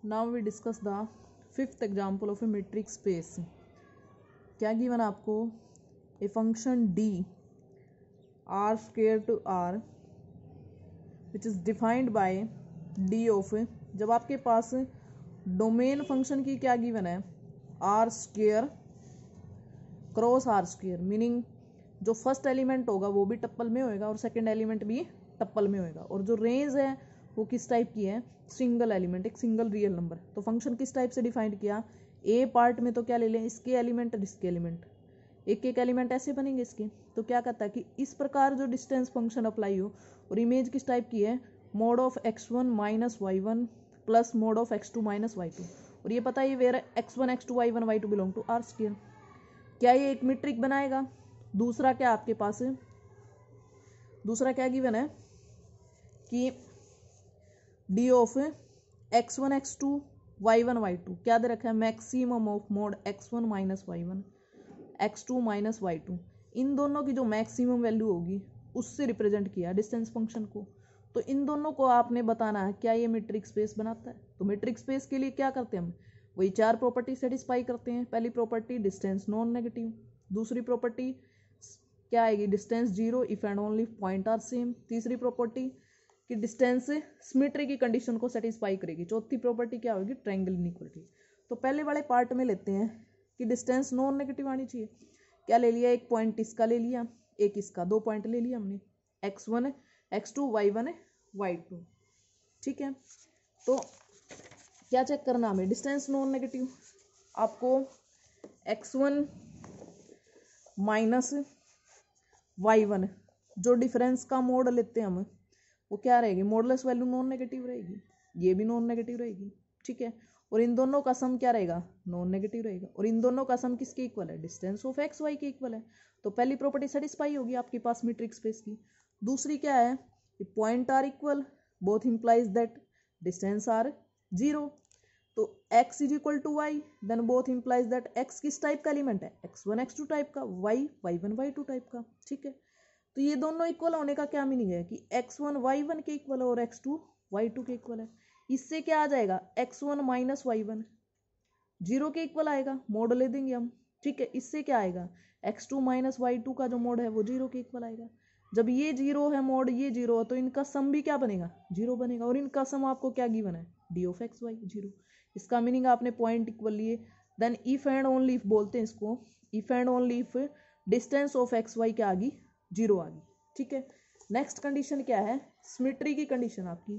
Now we discuss the fifth example of a metric space. क्या given आपको? A function d R square to R which is defined by d of, जब आपके पास domain function की क्या given है, R square cross R square, meaning जो first element होगा वो भी टप्पल में होएगा और सेकंड एलिमेंट भी टप्पल में होएगा, और जो रेंज है वो किस टाइप की है, सिंगल एलिमेंट, एक सिंगल रियल नंबर। तो फंक्शन किस टाइप से डिफाइंड किया, ए पार्ट में तो क्या ले लें, इसके एलिमेंट और इसके एलिमेंट, एक एक एलिमेंट ऐसे बनेंगे इसके। तो क्या कहता है कि इस प्रकार जो डिस्टेंस फंक्शन अप्लाई हो, और इमेज किस टाइप की है, mod of x1 minus y1 plus mod of x2 minus y2, और ये पता है ये where x1 x2 y1 y2 belong to R square. क्या ये एक मीट्रिक बनाएगा? दूसरा क्या आपके पास है, दूसरा क्या गिवन है कि d of x1 x2 y1 y2 क्या दे रखा है, maximum of mod x1 minus y1 x2 minus y2, इन दोनों की जो मैक्सिमम वैल्यू होगी उससे रिप्रेजेंट किया डिस्टेंस फंक्शन को। तो इन दोनों को आपने बताना है क्या ये मीट्रिक स्पेस बनाता है। तो मीट्रिक स्पेस के लिए क्या करते हैं हम, वही चार प्रॉपर्टी सेटिस्फाई करते हैं। पहली प्रॉपर्टी डिस्टेंस नॉन नेगेटिव, दूसरी प्रॉपर्टी क्या आएगी, distance zero if and only point are same, तीसरी प्रॉपर्टी कि डिस्टेंस सिमेट्री की कंडीशन को सेटिस्फाई करेगी, चौथी प्रॉपर्टी क्या होगी, ट्रायंगल इनइक्वालिटी। तो पहले वाले पार्ट में लेते हैं कि डिस्टेंस नॉन नेगेटिव आनी चाहिए। क्या ले लिया, एक पॉइंट इसका ले लिया, एक इसका, दो पॉइंट ले लिया हमने, x1 x2 y1 y2, ठीक है। तो क्या चेक करना हमें, डिस्टेंस नॉन नेगेटिव, आपको x1 माइनस y1 जो डिफरेंस का मोड लेते हैं हम, वो क्या रहेगी, मॉडुलस वैल्यू नॉन नेगेटिव रहेगी, ये भी नॉन नेगेटिव रहेगी, ठीक है। और इन दोनों का सम क्या रहेगा, नॉन नेगेटिव रहेगा, और इन दोनों का सम किसके इक्वल है, डिस्टेंस ऑफ एक्स वाई के इक्वल है। तो पहली प्रॉपर्टी सेटिस्फाई होगी आपके पास मीट्रिक स्पेस की। दूसरी क्या है, point are equal, both implies that distance are zero. तो x is equal to y, then both implies that x किस टाइप का एलिमेंट है, x1 x2 टाइप का, y y1 y2 टाइप का, ठीक है। तो ये दोनों इक्वल होने का क्या मीनिंग है कि x1 y1 के इक्वल है और x2 y2 के इक्वल है। इससे क्या आ जाएगा, x1 माइनस y1 जीरो के इक्वल आएगा, मोड ले देंगे हम, ठीक है। इससे क्या आएगा, x2 माइनस y2 का जो मोड है वो जीरो के इक्वल आएगा। जब ये जीरो है मोड, ये जीरो है, तो इनका सम भी क्या बनेगा, जीरो बनेगा, और इनका सम आपको क्या गिवन है, D of x y zero. इसका मीनिंग आपने पॉइंट इक्वल लिए। Then if and only if बोलते हैं इसको, if and only if distance of x Y क्या आ गई, जीरो आ गई, ठीक है। नेक्स्ट कंडीशन क्या है, सिमेट्री की कंडीशन आपकी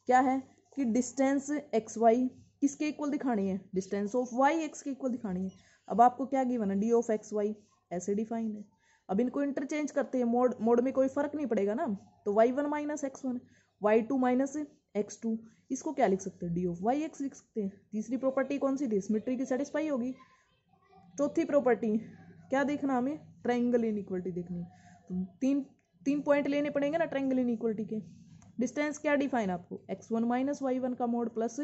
क्या है कि डिस्टेंस एक्स वाई किसके इक्वल दिखानी है, डिस्टेंस ऑफ वाई एक्स के इक्वल दिखानी है। अब आपको क्या गिवन है, डी ऑफ एक्स वाई ऐसे डिफाइन है। अब इनको इंटरचेंज करते हैं, मोड में कोई फर्क नहीं पड़ेगा ना। तो y1 minus x1 y2 minus x2, इसको क्या लिख सकते हैं, डी ऑफ वाई एक्स लिख सकते हैं। तीसरी प्रॉपर्टी कौन सी थी, सिमेट्री की सेटिस्फाई होगी। चौथी प्रॉपर्टी क्या देखना हमें, ट्रायंगल इनइक्वालिटी देखनी। तो तीन तीन पॉइंट लेने पड़ेंगे ना ट्रायंगल इनइक्वालिटी के। डिस्टेंस क्या डिफाइन आपको, x1 माइनस y1 का mode plus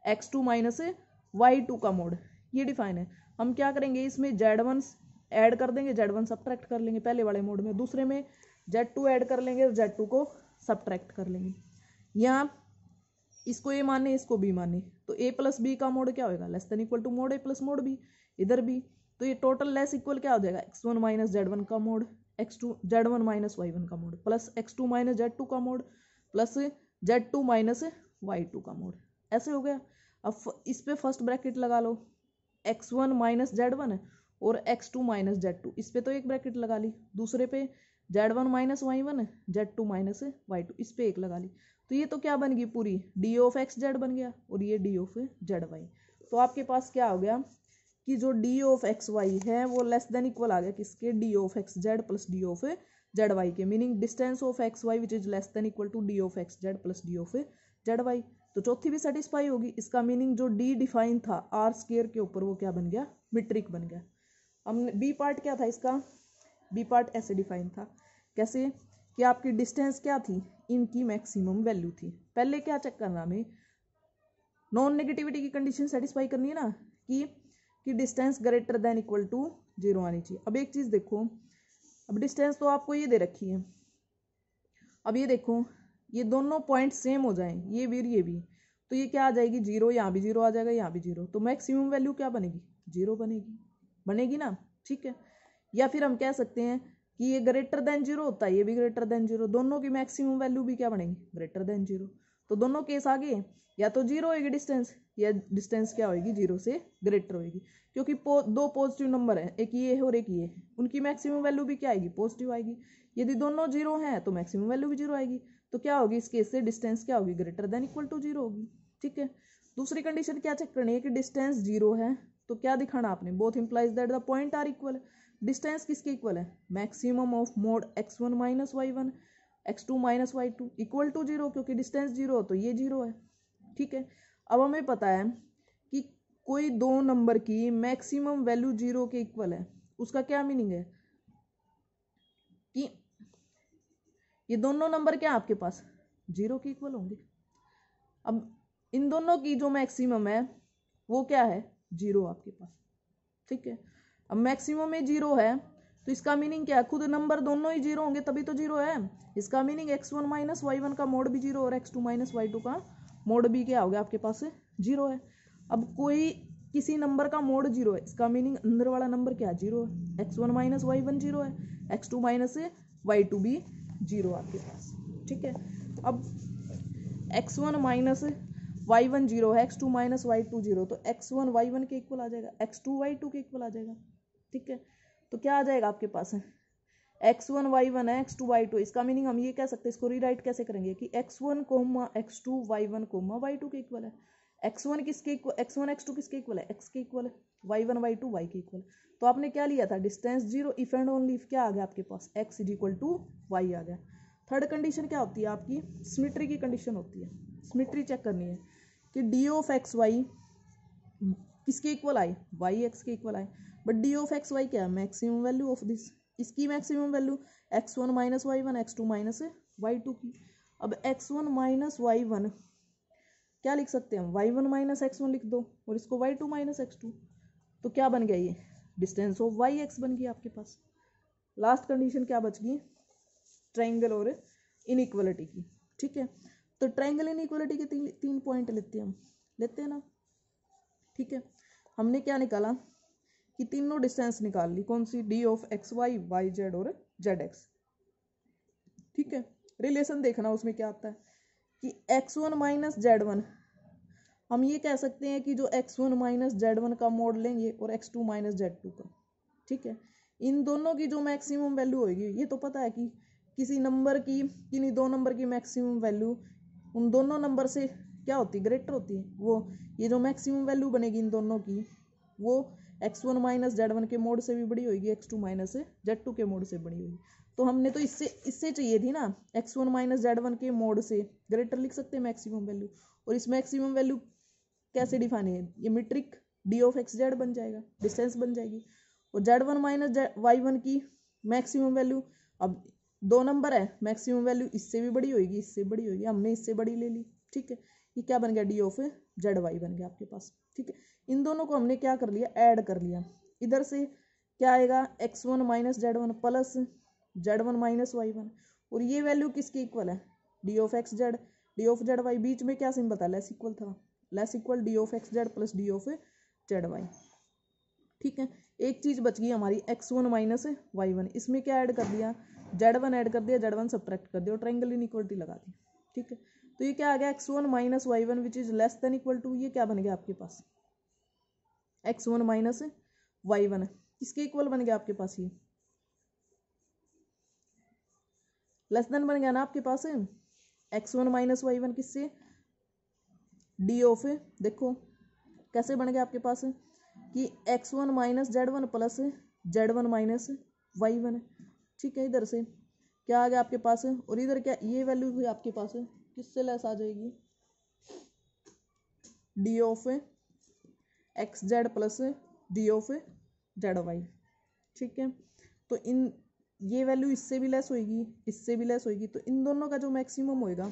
x2 minus y2 का मोड, ये डिफाइन है। हम क्या करेंगे, इसमें z1 ऐड कर देंगे, z1 सब्ट्रैक्ट कर लेंगे पहले वाले मोड में, दूसरे में z2 ऐड कर लेंगे और z2 को सब्ट्रैक्ट कर लेंगे। यहाँ इसको ए माने, इसको बी माने, तो ए प्लस बी का मोड क्या होगा, less than equal to mod a plus mod b, इधर भी। तो ये टोटल लेस इक्वल क्या हो जाएगा, x1 माइनस z1 का mode, x2 z1 minus y1 का mode plus x2 minus z2 का mode plus z2 minus y2 का मोड, ऐसे हो गया। अब इस पे फर्स्ट ब्रैकेट लगा लो, x1 माइनस z1 और x2 माइनस z2, इस पे तो एक ब्रैकेट लगा ली, दूसरे पे z1 minus y1 z2 minus y2, इस पे एक लगा ली। तो ये तो क्या बन गई पूरी, डी ऑफ एक्स जेड बन गया, और ये डी ऑफ जेड वाई। तो आपके पास क्या हो गया कि जो डी ऑफ एक्स वाई है वो लेस देन इक्वल आ गया किसके, D of x Z plus D of Z Y के, meaning distance of x Y which is less than equal to D of x Z plus D of Z Y. तो चौथी भी satisfy होगी। इसका meaning जो D define था R square के ऊपर, वो क्या बन गया, मीट्रिक बन गया। हमने बी पार्ट क्या था इसका, बी पार्ट ऐसे डिफाइन था, कैसे कि आपकी डिस्टेंस क्या थी, इनकी मैक्सिमम वैल्यू थी। पहले क्या चेक करना हमें, नॉन नेगेटिविटी की कंडीशन सेटिस्फाई करनी है ना, कि distance greater than equal to zero आनी चाहिए। अब एक चीज देखो, अब डिस्टेंस तो आपको ये दे रखी है, अब ये देखो ये दोनों पॉइंट सेम हो जाएं, ये भी और ये भी, तो ये क्या आ जाएगी, जीरो, यहाँ भी जीरो आ जाएगा, यहाँ भी जीरो, तो मैक्सिमम वैल्यू क्या बनेगी, जीरो बनेगी, बनेगी ना, ठीक है। या फिर हम कह सकते हैं कि ये ग्रेटर देन जीरो होता है, ये भी ग्रेटर देन जीरो, दोनों की मैक्सिमम वैल्यू भी क्या बनेगी, ग्रेटर देन जीरो। तो दोनों केस आ गए, या तो जीरो होगी डिस्टेंस, या डिस्टेंस क्या होगी, जीरो से ग्रेटर होगी, क्योंकि दो पॉजिटिव नंबर है, एक ये है और एक ये है, उनकी मैक्सिमम वैल्यू भी क्या आएगी, पॉजिटिव आएगी। यदि दोनों जीरो हैं तो मैक्सिमम वैल्यू भी जीरो आएगी, तो क्या होगी इस केस से, डिस्टेंस क्या होगी, greater than equal to zero होगी, ठीक है। दूसरी कंडीशन क्या चेक करनी है कि डिस्टेंस जीरो है, तो क्या दिखाना आपने, both implies that the point are equal. Distance किसके इक्वल है, maximum of mod x1 minus y1 x2 minus y2 equal to zero, क्योंकि डिस्टेंस जीरो तो ये जीरो है, ठीक है। अब हमें पता है कि कोई दो नंबर की मैक्सिमम वैल्यू जीरो के इक्वल है, उसका क्या मीनिंग है कि ये दोनों नंबर क्या आपके पास जीरो के इक्वल होंगे। अब इन दोनों की जो मैक्सिमम है वो क्या है, जीरो आपके पास, ठीक है। अब मैक्सिमम में जीरो है तो इसका मीनिंग क्या है, खुद नंबर दोनों ही जीरो होंगे तभी तो जीरो है। इसका मीनिंग x1 माइनस y1 का मोड भी जीरो और x2 माइनस y2 का मोड भी क्या हो गया आपके पास जीरो है। अब कोई किसी नंबर का मोड जीरो है, इसका मीनिंग अंदर वाला नंबर क्या जीरो है, x1 माइनस y1 जीरो है, x2 माइनस y2 भी जीरो आपके पास, ठीक है। अब x1 माइनस y1 जीरो है, x2 माइनस y2 जीरो, तो x1 y1 के इक्वल आ जाएगा, x2 y2 के इक्वल आ जाएगा, ठीक है। तो क्या आ जाएगा आपके पास है, x1 y1 है, x2 y2, इसका मीनिंग हम ये कह सकते हैं, इसको रीराइट कैसे करेंगे कि x1 coma x2 y1 coma y2 के इक्वल है। x1 किसके इक्वल, x1 x2 किसके इक्वल है, x के इक्वल है, y1 y2 y के इक्वल। तो आपने क्या लिया था, distance zero, if and only if क्या आ गया आपके पास, x is equal to y आ गया। थर्ड कंडीशन क्या होती है आपकी, सिमेट्री की कंडीशन होती है। सिमेट्री चेक करनी है कि डी ऑफ एक्स वाई किसके इक्वल आए, वाई एक्स के इक्वल आए, but d of x Y क्या है, मैक्सिमम वैल्यू ऑफ दिस, इसकी maximum value x1 minus y one, x2 minus y2 की। अब x1 माइनस वाई वन क्या लिख सकते हैं, y1 माइनस x1 लिख दो और इसको y2 माइनस x2, तो क्या बन गया, ये डिस्टेंस ऑफ वाई एक्स बन गया आपके पास। लास्ट कंडीशन क्या बच गई, ट्रायंगल और इनइक्वालिटी की, ठीक है। तो ट्रायंगल इनइक्वालिटी के तीन पॉइंट लेते हैं हम, लेते हैं ना, ठीक है। हमने क्या निकाला कि तीनों डिस्टेंस निकाल ली, कौन सी, D of x Y, Y Z और जेड एक्स, ठीक है। रिलेशन देखना उसमें क्या आता है कि x1 माइनस z1, हम ये कह सकते हैं कि जो x1 माइनस z1 का मोड लेंगे और x2 माइनस z2 का, ठीक है। इन दोनों की जो मैक्सिमम वैल्यू होगी, ये तो पता है कि किसी नंबर की, किन्हीं दो नंबर की मैक्सिमम वैल्यू उन दोनों नंबर से क्या होती है, ग्रेटर होती है, वो ये जो मैक्सिमम वैल्यू बनेगी इन दोनों की, वो x1 माइनस z1 के मोड से भी बड़ी होगी, x2 माइनस z2 के मोड से बड़ी होगी। तो हमने तो इससे चाहिए थी ना, x1 माइनस z1 के मोड से ग्रेटर लिख सकते हैं मैक्सिमम वैल्यू, और इस मैक्सिमम वैल्यू कैसे डिफाइन है, ये metric D of x Z बन जाएगा, डिस्टेंस बन जाएगी। और z1 माइनस y1 की मैक्सिमम वैल्यू, अब दो नंबर है, मैक्सिमम वैल्यू इससे भी बड़ी होगी, इससे बड़ी होगी, हमने इससे बड़ी ले ली, ठीक है। ये क्या बन गया, डी ऑफ जेड वाई बन गया आपके पास, ठीक है। इन दोनों को हमने क्या कर लिया, ऐड कर लिया। इधर से क्या आएगा, x1 minus z1 plus z1 minus y1, और ये वैल्यू किसके इक्वल है, D of x Z, D of Z Y, बीच में क्या सिंबल था, लेस इक्वल था, less equal D of x Z plus D of Z Y, ठीक है। एक चीज बच गई हमारी x1 माइनस y1, इसमें क्या ऐड कर दिया, z1 ऐड कर दिया, z1 सब्ट्रैक्ट कर दिया और ट्रायंगल इनइक्वालिटी लगा दी, ठीक है। तो ये क्या आ गया, x1 minus y1 which is less than equal to, ये क्या बन गया आपके पास, x1 माइनस y1 किसके इक्वल बन गया आपके पास, ये लेस देन बन गया ना आपके पास, x1 माइनस y1 किससे, डी ऑफ, देखो कैसे बन गया आपके पास कि x1 minus z1 plus z1 minus y1, ठीक है। इधर से क्या आ गया आपके पास, और इधर क्या, ये वैल्यू भी आपके पास किससे लेस आ जाएगी, d of x Z plus D of Z Y, ठीक है। तो इन ये वैल्यू इससे भी लेस होगी, इससे भी लेस होगी, तो इन दोनों का जो मैक्सिमम होएगा,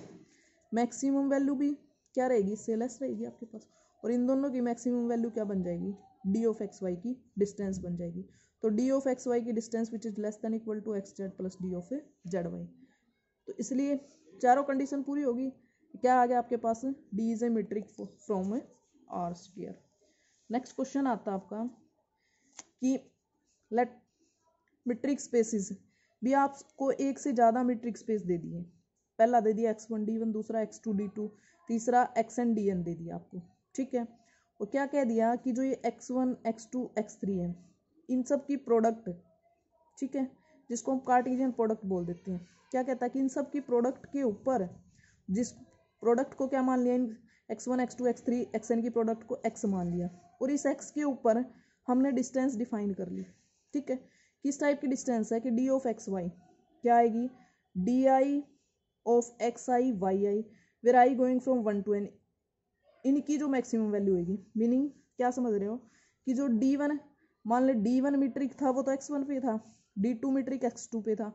मैक्सिमम वैल्यू भी क्या रहेगी, इससे लेस रहेगी आपके पास, और इन दोनों की मैक्सिमम वैल्यू क्या बन जाएगी, डी ऑफ एक्स वाई की डिस्टेंस बन जाएगी। तो डी ऑफ एक्स वाई की distance which is less than equal to x Z plus D of Z Y. तो इसलिए चारों कंडीशन पूरी होगी, क्या आ गया आपके पास, D is a metric from R square. Next question आता है आपका कि लेट मीट्रिक स्पेसिस भी, आपको एक से ज़्यादा मीट्रिक स्पेस दे दिए, पहला दे दिया x1 d1, दूसरा x2 d2, तीसरा xn dn दे दिया आपको, ठीक है। और क्या कह दिया कि जो ये x1 x2 x3 है इन सब की प्रोडक्ट, ठीक है, जिसको हम कार्टेशियन प्रोडक्ट बोल देते हैं, क्या कहता है कि इन सब की प्रोडक्ट के ऊपर, जिस प्रोडक्ट को क्या मान लिया, x1 x2 x3 xn की प्रोडक्ट को x मान लिया, और इस x के ऊपर हमने डिस्टेंस डिफाइन कर ली, ठीक है। किस टाइप की डिस्टेंस है कि डी ऑफ एक्स वाई क्या आएगी, d i of x i y i where i going from 1 to n, इनकी जो मैक्सिमम वैल्यू होगी, मीनिंग क्या समझ रहे हो कि जो d1 मान ले d1 मीट्रिक था वो तो x1 पे था, d2 मीट्रिक x2 पे था,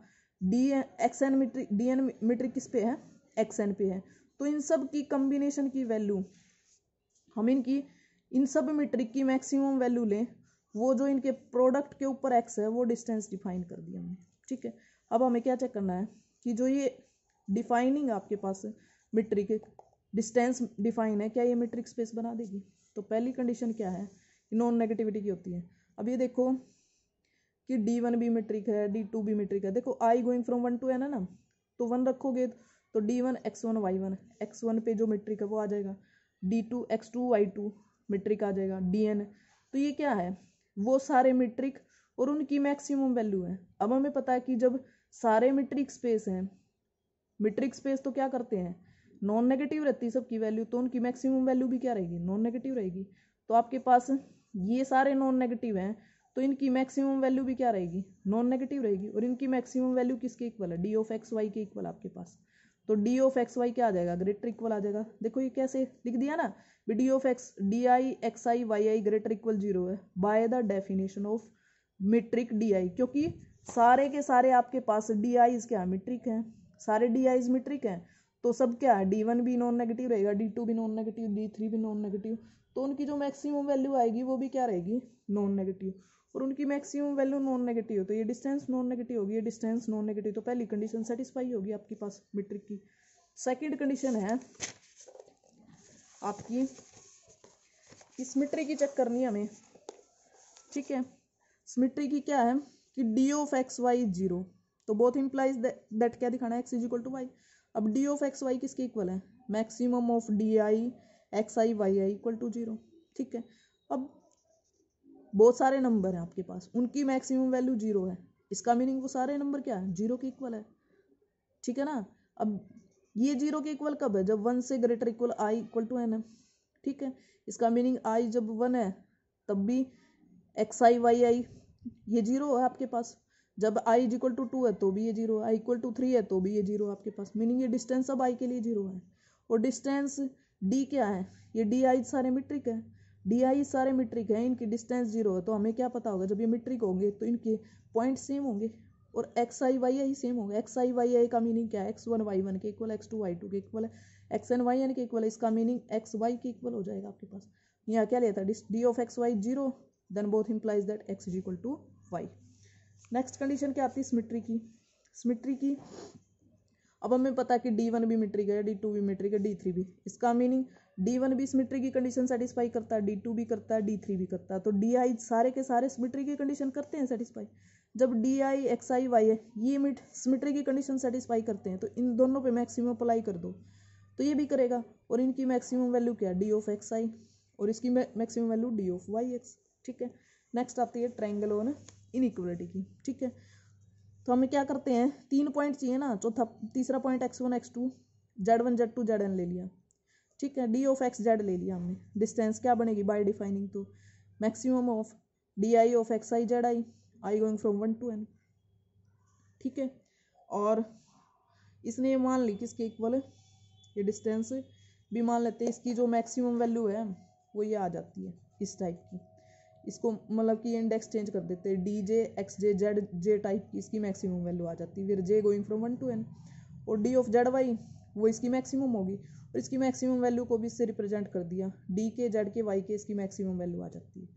xn मीट्रिक dn मीट्रिक किस पे है, xn पे है। तो इन सब की कम्बिनेशन की वैल्यू हम इनकी इन सब मीट्रिक की मैक्सिमम वैल्यू लें, वो जो इनके प्रोडक्ट के ऊपर x है वो डिस्टेंस डिफाइन कर दिया हमने, ठीक है। अब हमें क्या चेक करना है कि जो ये डिफाइनिंग आपके पास मीट्रिक डिस्टेंस डिफाइन है, क्या ये मीट्रिक स्पेस बना देगी। तो पहली कंडीशन क्या है, नॉन नेगेटिविटी की होती है। अब ये देखो कि d1 भी मीट्रिक है, d2 भी मीट्रिक है, देखो i going from 1 to n है ना, तो 1 रखोगे तो d1 x1 y1, x1 पे जो मीट्रिक है वो आ जाएगा, d2 x2 y2 मीट्रिक आ जाएगा, dn। तो ये क्या है, वो सारे मीट्रिक और उनकी मैक्सिमम वैल्यू है। अब हमें पता है कि जब सारे मीट्रिक स्पेस हैं, मीट्रिक स्पेस तो क्या करते हैं, नॉन नेगेटिव रहती है सबकी वैल्यू, तो उनकी मैक्सिमम वैल्यू भी क्या रहेगी, नॉन नेगेटिव रहेगी। तो आपके पास ये सारे नॉन नेगेटिव हैं तो इनकी मैक्सिमम वैल्यू भी क्या रहेगी, नॉन नेगेटिव रहेगी। और इनकी मैक्सिमम वैल्यू किसके इक्वल है, डी ऑफ एक्स वाई के इक्वल आपके पास। तो डी ऑफ एक्स वाई क्या आ जाएगा, ग्रेटर इक्वल आ जाएगा। देखो ये कैसे लिख दिया ना, d of x d I x i y i greater equal 0 है by the definition of metric d i, क्योंकि सारे के सारे आपके पास डी आईज क्या मीट्रिक हैं, सारे डी आईज मीट्रिक हैं, तो सब क्या है, d1 भी नॉन नेगेटिव रहेगा, d2 भी नॉन नेगेटिव, d3 भी नॉन नेगेटिव, तो उनकी जो मैक्सिमम वैल्यू आएगी वो भी क्या रहेगी, नॉन नेगेटिव। और उनकी मैक्सिमम वैल्यू नॉन नेगेटिव, तो ये डिस्टेंस नॉन नेगेटिव होगी, ये डिस्टेंस नॉन नेगेटिव, तो पहली कंडीशन सेटिस्फाई होगी आपके पास मीट्रिक की। सेकंड कंडीशन है आपकी, सिमेट्री की चेक करनी है हमें, ठीक है। सिमेट्री की क्या है कि डी ऑफ एक्स वाई 0, तो बोथ इंप्लाइज दैट क्या दिखाना है, x is equal to y. अब डी ऑफ एक्स वाई किसके इक्वल है, maximum of d I x i y i equal to 0, ठीक है। अब बहुत सारे नंबर हैं आपके पास, उनकी मैक्सिमम वैल्यू 0 है, इसका मीनिंग वो सारे नंबर क्या है, 0 के इक्वल है, ठीक है ना। अब ये 0 के इक्वल कब है, जब 1 से greater equal i equal to n है, ठीक है। इसका मीनिंग आई जब 1 है तब भी एक्स आई वाई आई ये 0 है आपके पास, जब i इज इक्वल टू 2 है तो भी ये 0 है, i इक्वल टू 3 है तो भी ये 0 है आपके पास, मीनिंग ये डिस्टेंस अब i के लिए 0 है। और डिस्टेंस d क्या है, ये डी आई सारे मीट्रिक है, डी आई सारे मीट्रिक है, इनकी डिस्टेंस 0 है, तो हमें क्या पता होगा जब ये मीट्रिक होंगे तो इनके पॉइंट सेम होंगे और x i y I same होगा। एक्स आई वाई आई का मीनिंग क्या है, x1 y1 के इक्वल, x2 y2 के इक्वल है, xn yn के इक्वल है, इसका मीनिंग एक्स वाई के इक्वल हो जाएगा आपके पास। यहाँ क्या लेता है, D of x y 0, then both implies that x is equal to y. Next condition क्या आती है सिमेट्री की, सिमेट्री की अब हमें पता है कि d1 भी मीट्रिक है, d2 भी मीट्रिक है, d3 भी, इसका मीनिंग d1 भी सिमेट्री की कंडीशन सेटिस्फाई करता है, d2 भी करता है, d3 भी करता है, तो di सारे के सारे सिमेट्री की कंडीशन करते हैं सेटिस्फाई। जब di एक्स आई वाई है ये सिमेट्री की कंडीशन सेटिस्फाई करते हैं, तो इन दोनों पे मैक्सिमम अप्लाई कर दो तो ये भी करेगा, और इनकी मैक्सिमम वैल्यू क्या है, डी ऑफ एक्स आई, और इसकी maximum value d of Y x, ठीक है। नेक्स्ट आती है ट्रायंगल ऑन इनइक्वालिटी की, ठीक है। तो हमें क्या करते हैं, 3 पॉइंट चाहिए ना, तीसरा point x1 x2 z1 z2 zn ले लिया, ठीक है। डी ऑफ एक्स जेड ले लिया हमने, डिस्टेंस क्या बनेगी बाय डिफाइनिंग, तो maximum of d i of x I Z I, I going from 1 to n, ठीक है। और इसने मान ली किसके इक्वल, ये डिस्टेंस भी मान लेते हैं, इसकी जो मैक्सिमम वैल्यू है वो ये आ जाती है इस टाइप की, इसको मतलब कि इंडेक्स चेंज कर देते हैं, डी जे एक्स जे जेड जे टाइप की इसकी मैक्सिमम वैल्यू आ जाती है, फिर जे गोइंग फ्रॉम 1 to n, और डी ऑफ जेड वाई वो इसकी मैक्सिमम होगी, और इसकी मैक्सिमम वैल्यू को भी इससे रिप्रेजेंट कर दिया, डी के जेड के वाई के इसकी मैक्सिमम वैल्यू आ जाती है।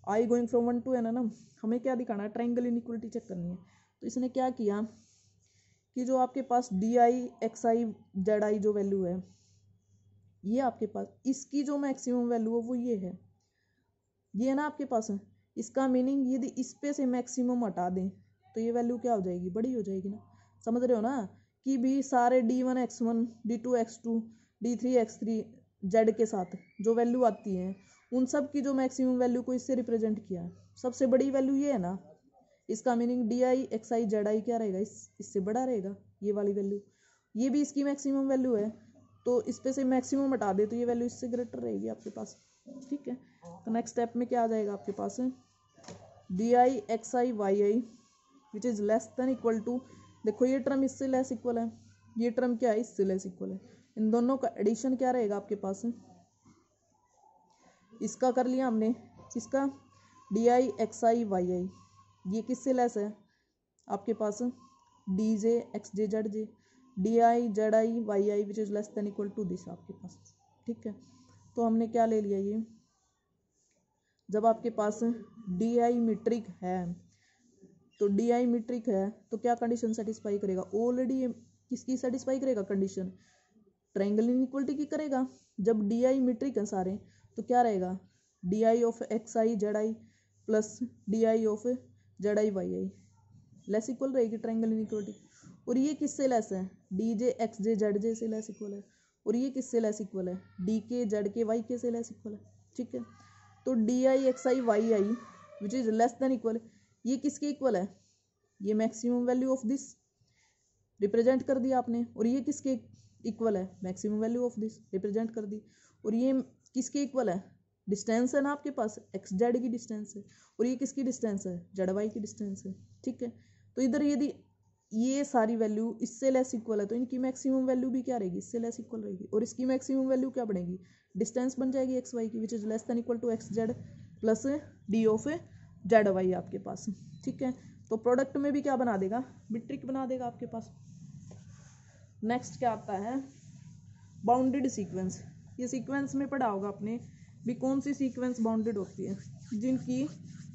आई गोइंग फ्रॉम 1 to n है ना, हमें क्या दिखाना है, ट्रायंगल इनइक्वालिटी चेक करनी है। तो इसने क्या किया कि जो आपके पास D I x I Z I जो वैल्यू है ये आपके पास इसकी जो मैक्सिमम वैल्यू है वो ये है ना आपके पास है। इसका मीनिंग यदि इस पे से मैक्सिमम हटा दें तो ये वैल्यू क्या हो जाएगी, बड़ी हो जाएगी ना। समझ रहे हो ना कि भी सारे D1 X1 D2 X2 D3 X3 Z के साथ जो वैल्यू आती है उन सब की जो मैक्सिमम वैल्यू को इससे रिप्रेजेंट किया है, सबसे बड़ी वैल्यू ये है ना। इसका मीनिंग DI XI ZI क्या रहेगा, इससे बड़ा रहेगा ये वाली वैल्यू। ये भी इसकी मैक्सिमम वैल्यू है तो इस पे से मैक्सिमम हटा दे तो ये वैल्यू इससे ग्रेटर रहेगी आपके पास। ठीक है, तो नेक्स्ट स्टेप में क्या आ जाएगा आपके पास DI XI YI which is less than equal to, देखो ये टर्म इससे लेस इक्वल है, ये टर्म क्या है इससे लेस इक्वल है, इन दोनों का एडिशन क्या रहेगा आपके पास। इसका कर लिया हमने, इसका DI XI YI ये किससे लेस है आपके पास DJ XJ ZJ DI ZI YI which is less than equal to this आपके पास। ठीक है, तो हमने क्या ले लिया, ये जब आपके पास DI मीट्रिक है तो DI मीट्रिक है तो क्या कंडीशन सेटिस्फाई करेगा, ऑलरेडी ये किसकी सेटिस्फाई करेगा कंडीशन, ट्रायंगल इनइक्वलिटी की करेगा। जब DI मीट्रिक है सारे तो क्या रहेगा DI of XI ZI plus DI of ZI YI less equal रहेगी ट्रायंगल इनइक्वलिटी। और ये किससे लेस है, DJ XJ ZJ से लेस इक्वल है। और ये किससे लेस इक्वल है, DK ZK YK से लेस इक्वल है। ठीक है, तो DI XI YI which is less than equal, ये किसके इक्वल है, ये maximum value of this represent कर दिया आपने। और ये किसके इक्वल है, maximum value of this represent कर दी। और ये किसके इक्वल है, डिस्टेंस है ना आपके पास XZ की डिस्टेंस है। और ये किसकी डिस्टेंस है, ZY की डिस्टेंस है। ठीक है, तो इधर यदि ये सारी वैल्यू इससे लेस इक्वल है तो इनकी मैक्सिमम वैल्यू भी क्या रहेगी, इससे लेस इक्वल रहेगी। और इसकी मैक्सिमम वैल्यू क्या बनेगी, डिस्टेंस बन जाएगी XY की which is less than equal to XZ plus D of ZY आपके पास। ठीक है, तो प्रोडक्ट में भी क्या बना देगा, मीट्रिक बना देगा आपके पास। नेक्स्ट क्या आता है, बाउंडेड सीक्वेंस। ये सीक्वेंस में पढ़ा होगा आपने भी कौन सी सीक्वेंस बाउंडेड होती है, जिनकी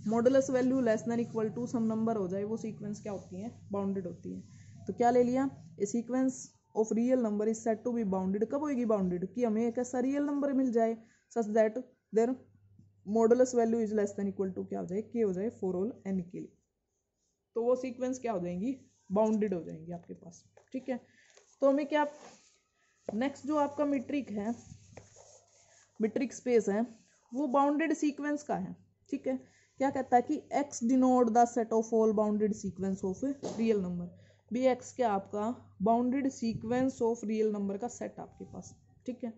modulus value less than equal to some number हो जाए वो सीक्वेंस क्या होती है, बाउंडेड होती है। तो क्या ले लिया, a sequence of real number is said to be bounded. कब होगी बाउंडेड, कि हमें एक ऐसा रियल नंबर मिल जाए such that their modulus value is less than equal to क्या हो जाए, के हो जाए फॉर ऑल n के लिए। तो वो सीक्वेंस क्या हो जाएंगी, बाउंडेड हो जाएंगी आपके पास। ठीक है, तो हमें क्या नेक्स्ट जो आपका मीट्रिक है, मीट्रिक स्पेस है वो बाउंडेड सीक्वेंस का है। ठीक है, क्या कहता है कि x denote the set of all bounded sequence of real number. भी x क्या आपका bounded sequence of real number का सेट आपके पास। ठीक है,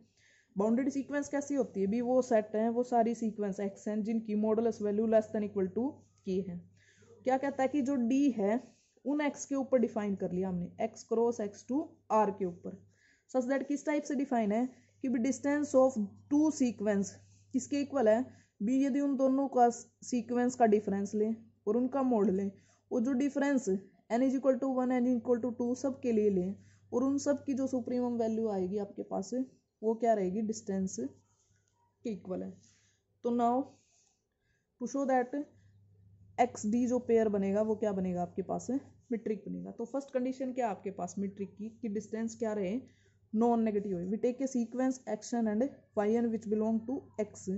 बाउंडेड सीक्वेंस कैसी होती है, भी वो सेट है, वो सारी सीक्वेंस x हैं जिनकी modulus value less than equal to k है। क्या कहता है कि जो d है उन x के ऊपर डिफाइन कर लिया हमने, x cross x to r के ऊपर, सच दैट किस टाइप से डिफाइन है कि भी डिस्टेंस ऑफ टू सीक्वेंस किसके इक्वल है, भी यदि उन दोनों का सीक्वेंस का डिफरेंस लें और उनका मोड लें, वो जो difference n is equal to 1 n equal to 2 सब के लिए लें और उन सब की जो सुप्रीमम वैल्यू आएगी आपके पास वो क्या रहेगी, डिस्टेंस के इक्वल है। तो now to show that x d जो पेयर बनेगा वो क्या बनेगा आपके पास मीट्रिक बनेगा। तो फर्स्ट कंडीशन क्या आपके पास मीट्रिक की कि डिस्टेंस क्या रहे, नॉन नेगेटिव है। We take a sequence x n and y n which belong to x.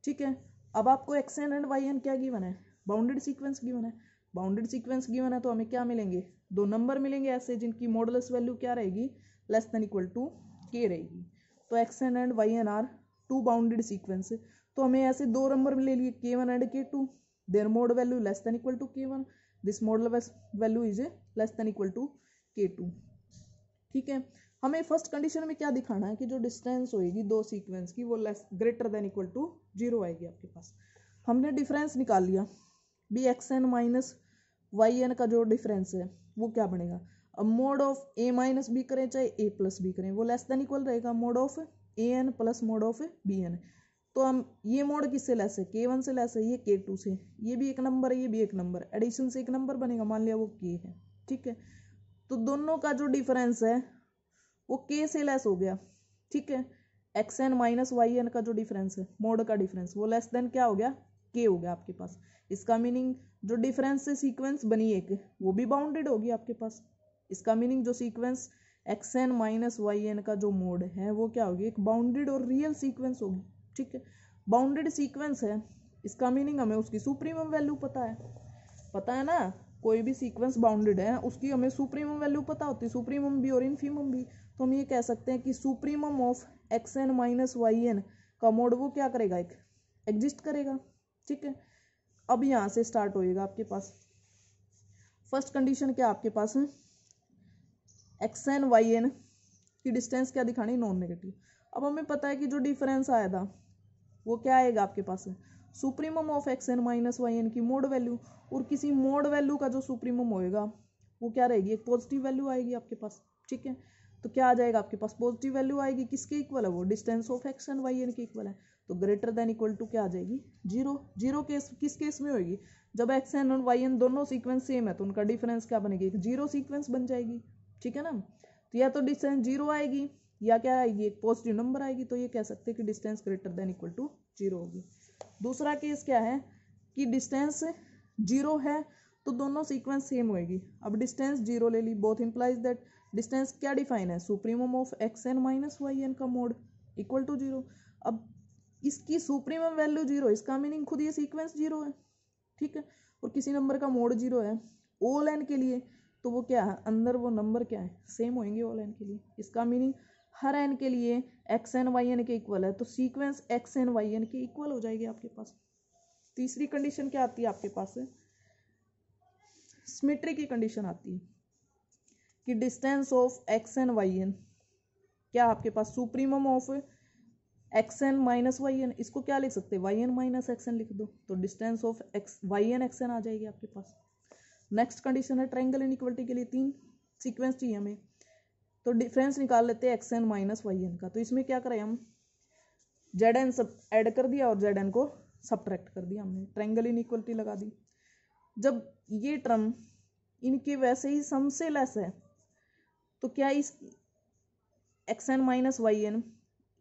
ठीक है, अब आपको x n and y N क्या गिवन है, बाउंडेड सीक्वेंस गिवन है। बाउंडेड सीक्वेंस गिवन है तो हमें क्या मिलेंगे, दो नंबर मिलेंगे ऐसे जिनकी मॉडुलस वैल्यू क्या रहेगी, लेस देन इक्वल टू के रहेगी। तो x n and y n are two bounded sequence. तो हमें ऐसे दो नंबर ले लिए k1 and k2, their mod value less than equal to k1, this model value is less than equal to k2। ठीक है, हमें फर्स्ट कंडीशन में क्या दिखाना है कि जो डिस्टेंस होएगी दो सीक्वेंस की वो less greater than equal to 0 आएगी आपके पास। हमने डिफरेंस निकाल लिया, b x N minus Y n का जो डिफरेंस है वो क्या बनेगा। अब mod of a minus b करें चाहे ए प्लस बी करें वो लेस देन इक्वल रहेगा mod of a n plus mod of b n. तो हम ये मोड किससे लेस है, k1 से लेस है, ये k2 से, ये भी एक नंबर है ये भी एक नंबर, एडिशन से एक नंबर बनेगा, मान लिया वो k है। ठीक है, तो दोनों का जो डिफरेंस है वो k से लेस हो गया। ठीक है, x N minus Y n का जो डिफरेंस है मोड का डिफरेंस वो लेस देन क्या हो गया, k हो गया आपके पास। इसका मीनिंग जो डिफरेंस से सीक्वेंस बनी एक वो भी बाउंडेड होगी आपके पास। इसका मीनिंग जो sequence x N minus Y n का जो मोड है वो क्या होगी, एक बाउंडेड और रियल सीक्वेंस होगी। ठीक है, बाउंडेड सीक्वेंस है, इसका मीनिंग हमें उसकी सुप्रीमम वैल्यू पता है ना। कोई भी सीक्वेंस बाउंडेड है उसकी हमें सुप्रीमम वैल्यू पता होती है, सुप्रीमम भी और इनफीमम भी। तो हम ये कह सकते हैं कि supremum of x N minus Y n का मोड वो क्या करेगा, एक एग्जिस्ट करेगा। ठीक है, अब यहाँ से स्टार्ट होएगा आपके पास फर्स्ट कंडीशन क्या आपके पास है, एक्स एन वाई एन की डिस्टेंस क्या दिखानी, नॉन नेगेटिव। अब हमें पता है कि जो डिफरेंस आया था वो क्या आएगा आपके पास है, supremum of x N minus Y n की मोड वैल्यू, और किसी मोड वैल्यू का जो सुप्रीमम होएगा वो क्या रहेगी, एक पॉजिटिव वैल्यू आएगी आपके पास। ठीक है, तो क्या आ जाएगा आपके पास, पॉजिटिव वैल्यू आएगी, किसके इक्वल है वो, distance of x N Y n के इक्वल है। तो ग्रेटर देन इक्वल टू क्या आ जाएगी, जीरो। जीरो केस किस केस में होगी, जब एक्स एन और वाई एन दोनों सीक्वेंस सेम है तो उनका डिफरेंस क्या बनेगी, एक जीरो सीक्वेंस बन जाएगी। ठीक है ना, तो या तो डिस्टेंस जीरो आएगी या क्या आएगी, एक पॉजिटिव नंबर आएगी। तो ये कह सकते हैं कि distance greater than equal to zero होगी। दूसरा केस क्या है कि डिस्टेंस जीरो है तो दोनों सीक्वेंस सेम होएगी। अब डिस्टेंस जीरो ले ली, बोथ इंप्लाइज दैट डिस्टेंस क्या डिफाइन है, supremum of x N minus Y n का मोड इक्वल टू जीरो। अब इसकी सुप्रीमम वैल्यू जीरो, इसका मीनिंग खुद ये सीक्वेंस जीरो है। ठीक है, और किसी नंबर का मोड जीरो है ऑल एन के लिए, तो वो क्या है, अंदर वो नंबर क्या है, सेम होंगे ऑल एन के लिए। इसका मीनिंग हर एन के लिए एक्स एन वाई एन के इक्वल है, तो sequence x N Y n के इक्वल हो जाएगी आपके पास। तीसरी कंडीशन क्या आती है आपके पास, सिमेट्री की कंडीशन आती है कि distance of x N Y N क्या आपके पास, supremum of x N minus Y N, इसको क्या लिख सकते हैं, Y N minus x N लिख दो, तो distance of x Y N X N आ जाएगी आपके पास। नेक्स्ट कंडीशन है ट्रायंगल इनइक्वालिटी के लिए 3 सीक्वेंस चाहिए हमें, तो डिफरेंस निकाल लेते हैं x N minus Y n का। तो इसमें क्या करें हम, जेड एन सब ऐड कर दिया और जेड एन को सब्ट्रैक्ट कर दिया हमने, ट्रायंगल इनइक्वालिटी लगा दी। जब ये टर्म इनके वैसे ही सम से लेस है तो क्या इस x N minus Y n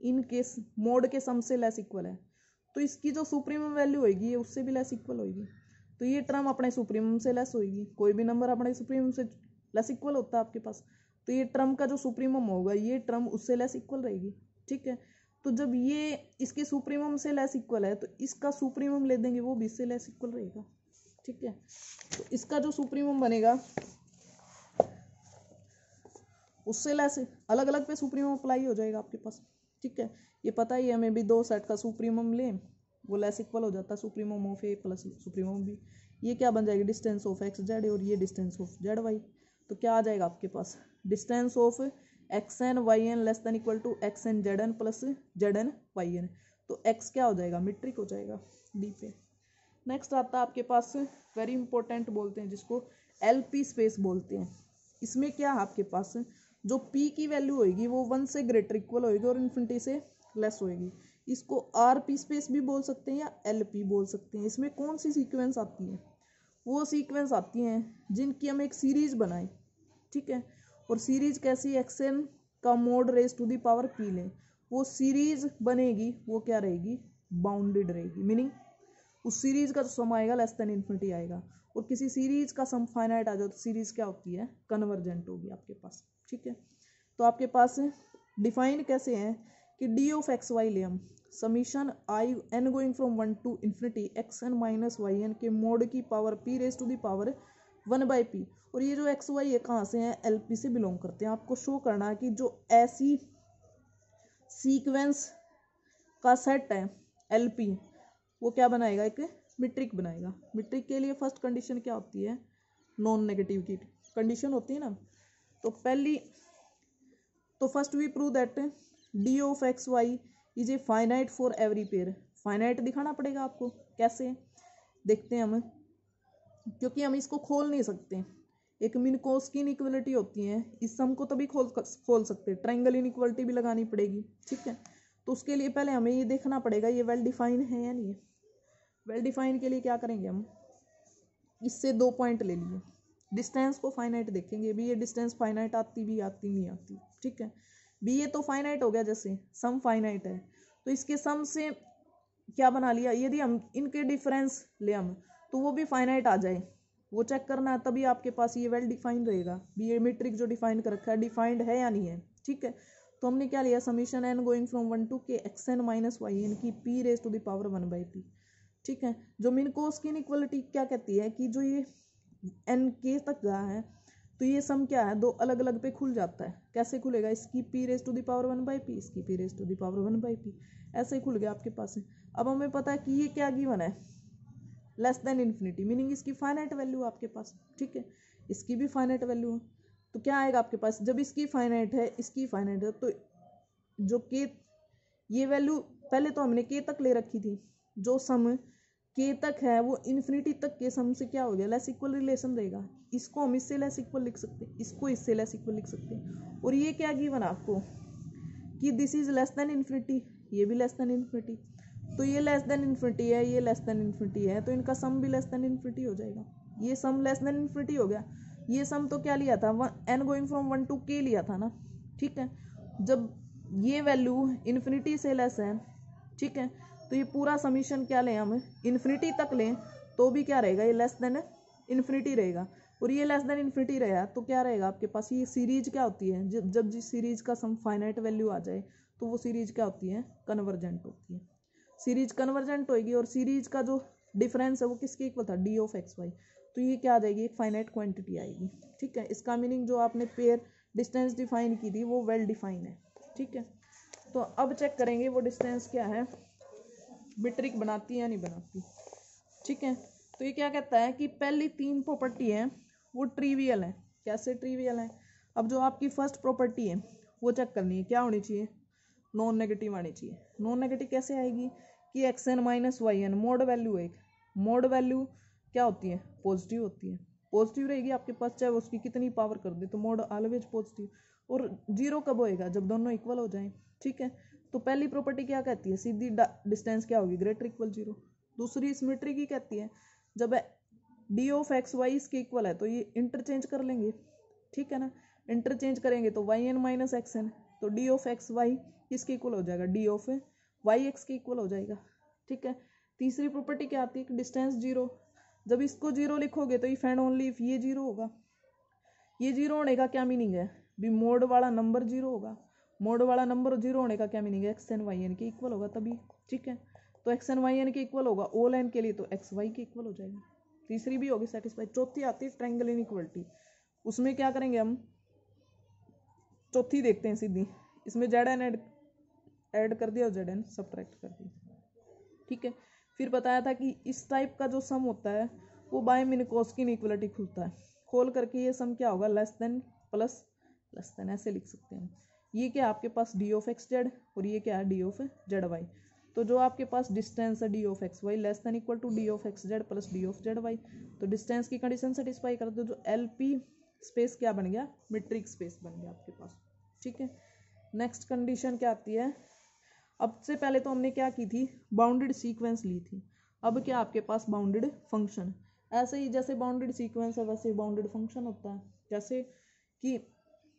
इनके मोड के सम से लेस इक्वल है, तो इसकी जो सुप्रीमम वैल्यू होगी ये उससे भी लेस इक्वल होगी। तो ये टर्म अपने सुप्रीमम से लेस होगी, कोई भी नंबर अपने सुप्रीमम से लेस इक्वल होता है आपके पास, तो ये टर्म का जो सुप्रीमम होगा ये टर्म उससे लेस इक्वल रहेगी। ठीक है, तो जब ये इसके सुप्रीमम से लेस इक्वल है तो इसका सुप्रीमम ले देंगे, वो भी इससे लेस इक्वल रहेगा। ठीक है, तो इसका जो सुप्रीमम बनेगा उससे लेस, अलग अलग पे सुप्रीमम अप्लाई हो जाएगा आपके पास। ठीक है, ये पता ही है हमें भी, दो सेट का सुप्रीमम लें वो लेस इक्वल हो जाता है supremum of a plus supremum b. ये क्या बन जाएगी, डिस्टेंस ऑफ एक्स जेड और ये डिस्टेंस ऑफ जेड वाई। तो क्या आ जाएगा आपके पास, distance of x N Y N less than equal to X N Z N plus Z N Y N. तो एक्स क्या हो जाएगा, मीट्रिक हो जाएगा डी पे। नेक्स्ट आता है आपके पास वेरी इंपॉर्टेंट बोलते हैं जिसको एलपी स्पेस बोलते हैं। इसमें क्या है आपके पास, जो पी की वैल्यू होगी वो 1 से ग्रेटर इक्वल होगी और इन्फिनिटी से लेस होगी। इसको आर पी स्पेस भी बोल सकते हैं या एल पी बोल सकते हैं। इसमें कौन सी सीक्वेंस आती है, वो सीक्वेंस आती हैं जिनकी हम एक सीरीज बनाएं। ठीक है, और सीरीज कैसी, एक्स एन का mod raise to the power p लें, वो सीरीज बनेगी वो क्या रहेगी, बाउंडेड रहेगी। मीनिंग उस सीरीज का जो सम आएगा लेस देन इन्फिनिटी आएगा, और किसी सीरीज का सम फाइनाइट आ जाए तो सीरीज क्या होती है, कन्वर्जेंट होगी आपके पास। ठीक है, तो आपके पास डिफाइन कैसे हैं कि डी ऑफ एक्स वाई ले हम summation i n going from 1 to infinity x N minus Y n के मोड की power p raise to the power 1/p। और ये जो एक्स वाई है कहाँ से हैं, एल पी से बिलोंग करते हैं। आपको शो करना है कि जो ऐसी सीक्वेंस का सेट है एल पी वो क्या बनाएगा, एक मीट्रिक बनाएगा। मीट्रिक के लिए फर्स्ट कंडीशन क्या होती है, नॉन नेगेटिव की कंडीशन होती है ना। तो पहली तो first we prove that d of x y is a finite for every pair. Finite दिखाना पड़ेगा आपको, कैसे देखते हैं हम, क्योंकि हम इसको खोल नहीं सकते। एक मिनकोस की इनइक्वालिटी होती है, इस सम को तभी खोल सकते, ट्रायंगल इनइक्वालिटी भी लगानी पड़ेगी। ठीक है, तो उसके लिए पहले हमें ये देखना पड़ेगा ये वेल डिफाइन है या नहीं है। वेल डिफाइन के लिए क्या करेंगे हम, इससे 2 पॉइंट ले लिए, डिस्टेंस को फाइनाइट देखेंगे भी, ये डिस्टेंस फाइनाइट आती भी आती नहीं आती। ठीक है, भी ये तो फाइनाइट हो गया, जैसे सम फाइनाइट है तो इसके सम से क्या बना लिया, यदि हम इनके डिफरेंस ले हम तो वो भी फाइनाइट आ जाए वो चेक करना है, तभी आपके पास ये वेल डिफाइन रहेगा भी ये मीट्रिक जो डिफाइन कर रखा है डिफाइंड है या नहीं है। ठीक है, तो हमने क्या लिया, summation n going from 1 to k xn minus Y n की p raise to the power 1/p। ठीक है, जो मिनकोस की इनइक्वालिटी क्या कहती है कि जो ये एन के तक गया है तो ये सम क्या है, दो अलग अलग पे खुल जाता है। कैसे खुलेगा, इसकी p raise to the power 1/p, इसकी p raise to the power 1/p, ऐसे ही खुल गया आपके पास है। अब हमें पता है कि ये क्या गिवन है, लेस देन इन्फिनिटी, मीनिंग इसकी फाइनाइट वैल्यू आपके पास। ठीक है, इसकी भी फाइनाइट वैल्यू है, तो क्या आएगा आपके पास, जब इसकी फाइनाइट है इसकी फाइनाइट है तो जो के ये वैल्यू पहले तो हमने के तक ले रखी थी, जो सम के तक है वो इन्फिनिटी तक के सम से क्या हो गया, लेस इक्वल रिलेशन रहेगा। इसको हम इससे लेस इक्वल लिख सकते हैं, इसको इससे लेस इक्वल लिख सकते हैं। और ये क्या गिवन आपको कि this is less then infinity, ये भी लेस देन इन्फिनिटी, तो ये लेस देन इन्फिनिटी है, ये लेस देन इन्फिनिटी है, तो इनका सम भी लेस देन इन्फिनिटी हो जाएगा। ये सम लेस देन इन्फिनिटी हो गया। ये सम तो क्या लिया था, n going from 1 to k लिया था ना। ठीक है, जब ये वैल्यू इन्फिनिटी से लेस है, ठीक है, तो ये पूरा समीशन क्या लें हम, इन्फिनिटी तक लें तो भी क्या रहेगा, ये लेस देन इन्फिनिटी रहेगा। और ये लेस देन इन्फिनिटी रहेगा तो क्या रहेगा आपके पास, ये सीरीज क्या होती है, जब जिस सीरीज का सम फाइनाइट वैल्यू आ जाए तो वो सीरीज क्या होती है, कन्वर्जेंट होती है। सीरीज कन्वर्जेंट होगी और सीरीज का जो डिफरेंस है वो किसके इक्वल था, डी ऑफ एक्स वाई, तो ये क्या आ जाएगी, एक फाइनाइट क्वांटिटी आएगी। ठीक है, इसका मीनिंग जो आपने पेयर डिस्टेंस डिफाइन की थी वो वेल डिफाइन है। ठीक है, तो अब चेक करेंगे वो डिस्टेंस क्या है, मीट्रिक बनाती है या नहीं बनाती। ठीक है, तो ये क्या कहता है कि पहली 3 प्रॉपर्टी है वो ट्रिवियल है। कैसे ट्रिवियल है, अब जो आपकी फर्स्ट प्रॉपर्टी है वो चेक करनी है, क्या होनी चाहिए, नॉन नेगेटिव आनी चाहिए। नॉन नेगेटिव कैसे आएगी कि x N minus Y n mod value है, मोड वैल्यू क्या होती है, पॉजिटिव होती है, पॉजिटिव रहेगी आपके पास चाहे उसकी कितनी पावर कर दे, तो मोड ऑलवेज पॉजिटिव। और जीरो कब होएगा, जब दोनों इक्वल हो जाएं। ठीक है, तो पहली प्रॉपर्टी क्या कहती है, सीधी डिस्टेंस क्या होगी, ग्रेटर इक्वल जीरो। दूसरी सिमेट्री की कहती है, जब डी ऑफ एक्स वाई इसके इक्वल है तो ये इंटरचेंज कर लेंगे। ठीक है ना, इंटरचेंज करेंगे तो y N minus x n, तो डी ऑफ एक्स वाई किसके इक्वल हो जाएगा, डी ऑफ वाई एक्स के इक्वल हो जाएगा। ठीक है, तीसरी प्रॉपर्टी क्या आती है, डिस्टेंस जीरो, जब इसको जीरो लिखोगे तो इफ एंड ओनली इफ ये जीरो होगा। ये जीरो होने का क्या मीनिंग है भी, मोड वाला नंबर जीरो होगा, मोड वाला नंबर जीरो होने का क्या मीनिंग है, एक्स एन वाई एन के इक्वल होगा तभी। ठीक है, तो एक्स एन वाई एन के इक्वल होगा ऑल एन के लिए, तो एक्स वाई के इक्वल हो जाएगा। तीसरी भी होगी सेटिस्फाई। चौथी आती है ट्रायंगल इनइक्वालिटी, उसमें क्या करेंगे हम, चौथी देखते हैं सीधी, इसमें जेड एन ऐड कर दिया और जेड एन सब्ट्रैक्ट कर दिया। ठीक है, फिर बताया था कि इस टाइप का जो सम होता है वो बाय मिनकोस्की इनइक्वालिटी खुलता है, खोल करके ये सम क्या होगा, less then plus less than, ऐसे लिख सकते हैं। ये क्या आपके पास डी ऑफ एक्स जेड और ये क्या है डी ऑफ जेड वाई, तो जो आपके पास डिस्टेंस है D of x Y less than equal to D of x Z plus D of Z Y, तो डिस्टेंस की कंडीशन सेटिस्फाई कर दो, जो एल पी स्पेस क्या बन गया, मीट्रिक स्पेस बन गया आपके पास। ठीक है, नेक्स्ट कंडीशन क्या आती है, अब से पहले तो हमने क्या की थी, बाउंडेड सीक्वेंस ली थी, अब क्या आपके पास बाउंडेड फंक्शन। ऐसे ही जैसे बाउंडेड सीक्वेंस है वैसे बाउंडेड फंक्शन होता है, जैसे कि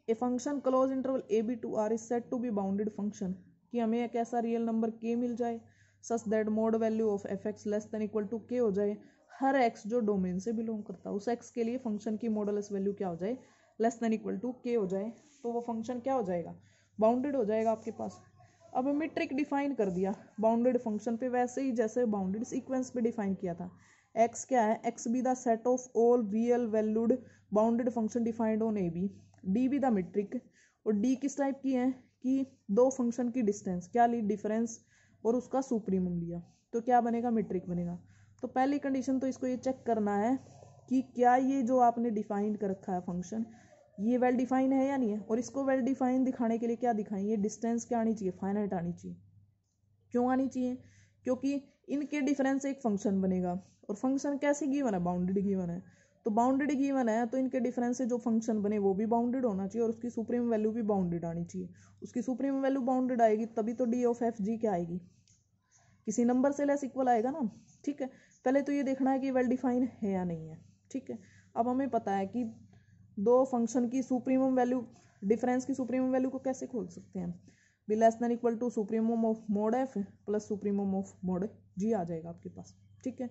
a function closed interval a b to r is said to be bounded function, कि हमें एक ऐसा रियल नंबर k मिल जाए such that mod value of f x less than equal to k हो जाए, हर x जो डोमेन से बिलोंग करता है उस x के लिए फंक्शन की मॉडुलस वैल्यू क्या हो जाए, less than equal to k हो जाए, तो वो फंक्शन क्या हो जाएगा, बाउंडेड हो जाएगा आपके पास। अब मीट्रिक डिफाइन कर दिया बाउंडेड फंक्शन पे, वैसे ही जैसे बाउंडेड सीक्वेंस पे डिफाइन किया था। x क्या है, x be the set of all real valued bounded function defined on a b, d be the metric, और डी किस टाइप की है कि दो फंक्शन की डिस्टेंस क्या ली, डिफरेंस, और उसका सुप्रीमम लिया, तो क्या बनेगा, मीट्रिक बनेगा। तो पहली कंडीशन तो इसको ये चेक करना है कि क्या ये जो आपने डिफाइन कर रखा है फंक्शन ये वेल डिफाइन है या नहीं है, और इसको वेल डिफाइन दिखाने के लिए क्या दिखाएं, ये डिस्टेंस क्या आनी चाहिए, फाइनाइट आनी चाहिए। क्यों आनी चाहिए, क्योंकि इनके डिफरेंस से एक फंक्शन बनेगा, और फंक्शन कैसे गिवन है, बाउंडेड गिवन है, तो बाउंडेड गिवन है तो इनके डिफरेंस से जो फंक्शन बने वो भी बाउंडेड होना चाहिए, और उसकी सुप्रीम वैल्यू भी बाउंडेड आनी चाहिए। उसकी सुप्रीम वैल्यू बाउंडेड आएगी तभी तो डी ऑफ एफ जी क्या आएगी, किसी नंबर से लेस इक्वल आएगा ना। ठीक है, पहले तो ये देखना है कि वेल डिफाइन है या नहीं है। ठीक है, अब हमें पता है कि दो फंक्शन की सुप्रीमम वैल्यू, डिफरेंस की सुप्रीमम वैल्यू को कैसे खोल सकते हैं, be less than equal to supremum of mod F plus supremum of mod G आ जाएगा आपके पास। ठीक है,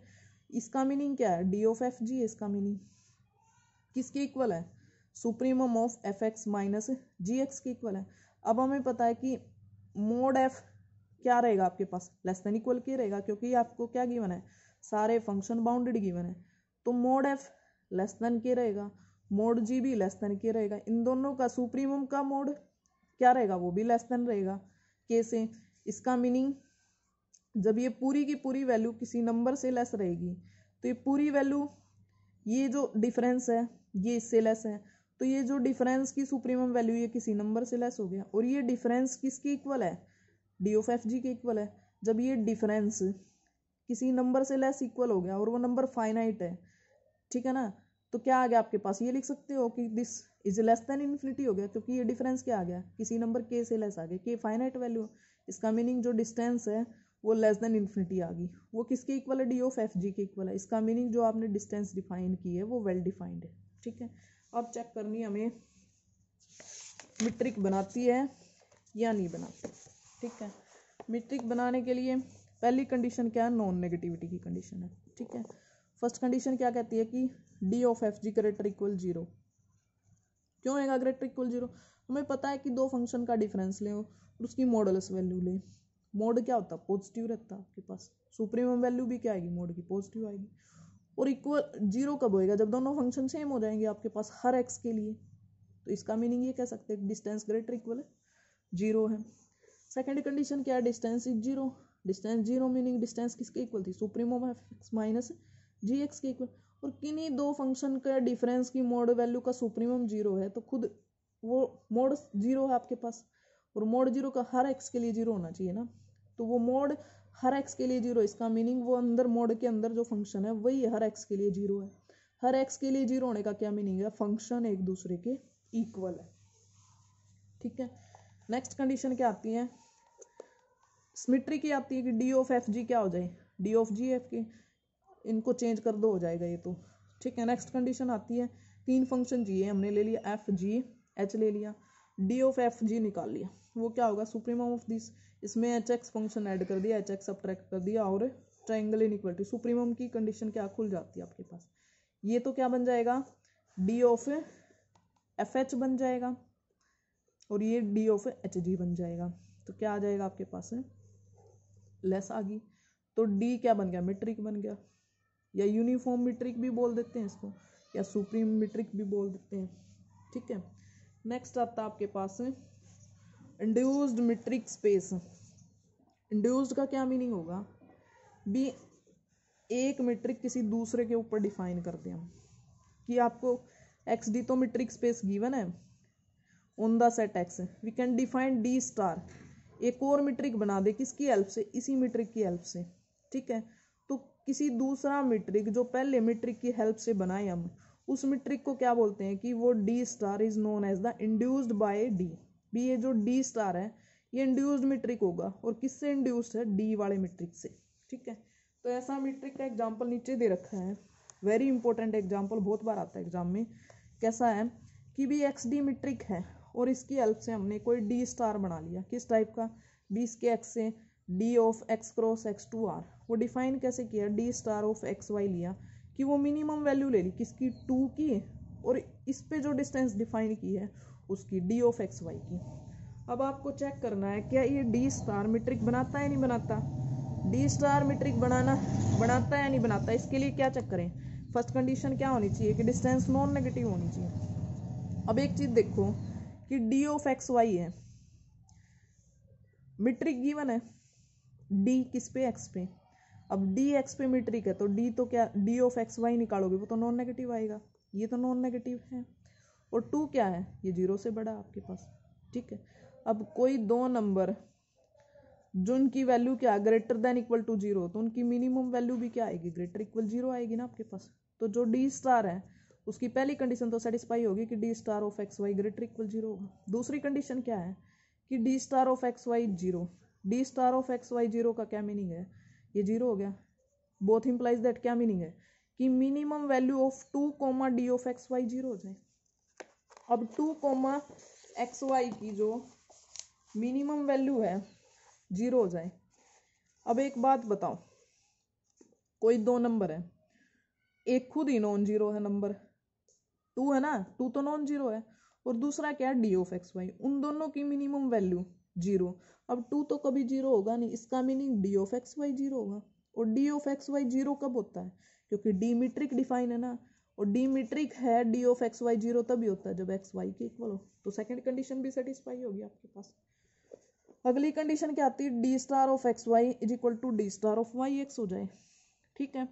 इसका मीनिंग क्या है, डी ऑफ एफ जी है इसका मीनिंग। किसके इक्वल है, supremum of f x minus g x के इक्वल है। अब हमें पता है कि मोड एफ क्या रहेगा आपके पास, लेस देन इक्वल के रहेगा, क्योंकि आपको क्या गिवन है, सारे फंक्शन बाउंडेड गिवन है। तो मोड एफ लेस देन के रहेगा, मोड जी भी लेस देन के रहेगा। इन दोनों का सुप्रीमम का मोड क्या रहेगा, वो भी लेस देन रहेगा के से। इसका मीनिंग जब ये पूरी की पूरी वैल्यू किसी नंबर से लेस रहेगी, तो ये पूरी वैल्यू, ये जो डिफरेंस है ये इससे लेस है, तो ये जो डिफरेंस की सुप्रीमम वैल्यू ये किसी नंबर से लेस हो गया। और ये डिफरेंस किसके इक्वल है, डी ऑफ एफ जी के इक्वल है। जब ये डिफरेंस किसी नंबर से लेस इक्वल हो गया और वो नंबर फाइनाइट है, ठीक है ना, तो क्या आ गया आपके पास, ये लिख सकते हो कि this is less then infinity हो गया, क्योंकि ये डिफरेंस क्या आ गया, किसी नंबर के से लेस आ गया, के फाइनाइट वैल्यू। इसका मीनिंग जो डिस्टेंस है वो लेस देन इन्फिनिटी आ गई, वो किसके इक्वल है, डी ऑफ एफ जी के इक्वल है। इसका मीनिंग जो आपने डिस्टेंस डिफाइन की है वो वेल डिफाइंड है, ठीक है। अब चेक करनी हमें मीट्रिक बनाती है या नहीं बनाती, ठीक है। मीट्रिक बनाने के लिए पहली कंडीशन क्या है, नॉन नेगेटिविटी की कंडीशन है, ठीक है। फर्स्ट कंडीशन क्या कहती है कि d of F G greater equal zero. क्यों होगा ग्रेटर इक्वल जीरो, हमें पता है कि दो फंक्शन का डिफरेंस ले और उसकी मॉडुलस वैल्यू ले। मोड क्या होता है, पॉजिटिव रहता है आपके पास, सुप्रीमम वैल्यू भी क्या आएगी, मोड की पॉजिटिव आएगी। और इक्वल जीरो कब होएगा, जब दोनों फंक्शन सेम हो जाएंगे आपके पास हर एक्स के लिए। तो इसका मीनिंग ये कह सकते हैं डिस्टेंस ग्रेटर इक्वल जीरो है। सेकेंड कंडीशन क्या है, distance is zero. Distance zero meaning distance किसके इक्वल थी, supremum F x minus g x के इक्वल। और किन्हीं दो फंक्शन का डिफरेंस की मोड वैल्यू का सुप्रीमम जीरो है, तो खुद वो मोड जीरो है आपके पास। और मोड जीरो का हर एक्स के लिए जीरो होना चाहिए ना, तो वो मोड हर एक्स के लिए जीरो, इसका मीनिंग वो अंदर मोड के अंदर जो फंक्शन है वही हर एक्स के लिए जीरो है। हर एक्स के लिए जीरो होने का क्या मीनिंग है, फंक्शन एक दूसरे के इक्वल है, ठीक है। नेक्स्ट कंडीशन क्या आती है, सिमेट्री की आती है कि डी ऑफ एफ जी क्या हो जाए, डी ऑफ जी एफ के, इनको चेंज कर दो हो जाएगा ये तो, ठीक है। नेक्स्ट कंडीशन आती है, तीन फंक्शन जी है, हमने ले लिया एफ जी एच ले लिया, डी ऑफ एफ जी निकाल लिया, वो क्या होगा, सुप्रीमम ऑफ दिस, इसमें एच एक्स फंक्शन ऐड कर दिया, एच एक्स सब्ट्रैक्ट कर दिया, और ट्राइंगल इनइक्वालिटी, सुप्रीमम की कंडीशन क्या खुल जाती है आपके पास। ये तो क्या बन जाएगा, डी ऑफ एफ एच बन जाएगा, और ये डी ऑफ एच जी बन जाएगा। तो क्या आ जाएगा आपके पास, लेस आ गई, तो डी क्या बन गया, मीट्रिक बन गया, या यूनिफॉर्म मीट्रिक भी बोल देते हैं इसको, या सुप्रीम मीट्रिक भी बोल देते हैं, ठीक है। नेक्स्ट आता है आपके पास इंड्यूस्ड मीट्रिक स्पेस। इंड्यूस्ड का क्या मीनिंग होगा, भी एक मीट्रिक किसी दूसरे के ऊपर डिफाइन करते हैं हम, कि आपको एक्स डी तो मीट्रिक स्पेस गिवन है on the set x, we can define d star, एक और मीट्रिक बना दे किसकी हेल्प से, इसी मीट्रिक की हेल्प से, ठीक है। तो किसी दूसरा मीट्रिक जो पहले मीट्रिक की हेल्प से बनाए हम, उस मीट्रिक को क्या बोलते हैं कि वो d star is known as the induced by d. भी ये जो डी स्टार है ये इंड्यूस्ड मीट्रिक होगा, और किससे इंड्यूस्ड है, डी वाले मीट्रिक से, ठीक है। तो ऐसा मीट्रिक का एग्जाम्पल नीचे दे रखा है, वेरी इंपॉर्टेंट एग्जाम्पल, बहुत बार आता है एग्जाम में। कैसा है कि भी एक्स डी मीट्रिक है और इसकी हेल्प से हमने कोई डी स्टार बना लिया, किस टाइप का, बी इसके एक्स से d of x cross x to r. वो डिफाइन कैसे किया, d star of x y लिया, कि वो मिनिमम वैल्यू ले ली किसकी, टू की, और इस पे जो डिस्टेंस डिफाइन की है उसकी डी ऑफ एक्स वाई की। अब आपको चेक करना है क्या ये डी स्टार मीट्रिक बनाता है या नहीं बनाता, डी स्टार मीट्रिक बनाता है या नहीं बनाता। इसके लिए क्या चेक करें, फर्स्ट कंडीशन क्या होनी चाहिए कि डिस्टेंस नॉन नेगेटिव होनी चाहिए। अब एक चीज देखो कि डी ऑफ एक्स वाई है, मीट्रिक गिवन है, डी किस पे, एक्स पे। अब डी एक्स पे मीट्रिक है तो डी तो क्या, डी ऑफ एक्स वाई निकालोगे वो तो नॉन नेगेटिव आएगा, ये तो नॉन नेगेटिव है। और टू क्या है, ये जीरो से बड़ा आपके पास, ठीक है। अब कोई दो नंबर जो उनकी वैल्यू क्या greater than equal to zero, तो उनकी मिनिमम वैल्यू भी क्या आएगी, ग्रेटर इक्वल जीरो आएगी ना आपके पास। तो जो डी स्टार है उसकी पहली कंडीशन तो सेटिस्फाई होगी कि d star of x y greater equal zero होगा। दूसरी कंडीशन क्या है कि d star of x y zero, d star of x y zero का क्या मीनिंग है, ये जीरो हो गया। बोथ इंप्लाइज दैट, क्या मीनिंग है कि minimum value of two comma D of x y zero हो जाए। अब टू कोमा एक्स वाई की जो मिनिमम वैल्यू है जीरो हो जाए। अब एक बात बताओ, कोई दो नंबर है एक खुद ही नॉन जीरो है नंबर, 2 है ना, 2 तो नॉन जीरो है, और दूसरा क्या है डी ऑफ एक्स वाई, उन दोनों की मिनिमम वैल्यू 0। अब 2 तो कभी 0 होगा नहीं, इसका meaning D of x y 0 होगा। और डी ऑफ एक्स वाई 0 कब होता है, क्योंकि डी मीट्रिक डिफाइन है ना, और डी मीट्रिक है डी ऑफ एक्स वाई 0 तभी होता है जब एक्स वाई के इक्वल हो। तो सेकंड कंडीशन भी सेटिस्फाई होगी आपके पास। अगली कंडीशन क्या आती है, D star of x y is equal to D star of Y x हो जाए। ठीक है,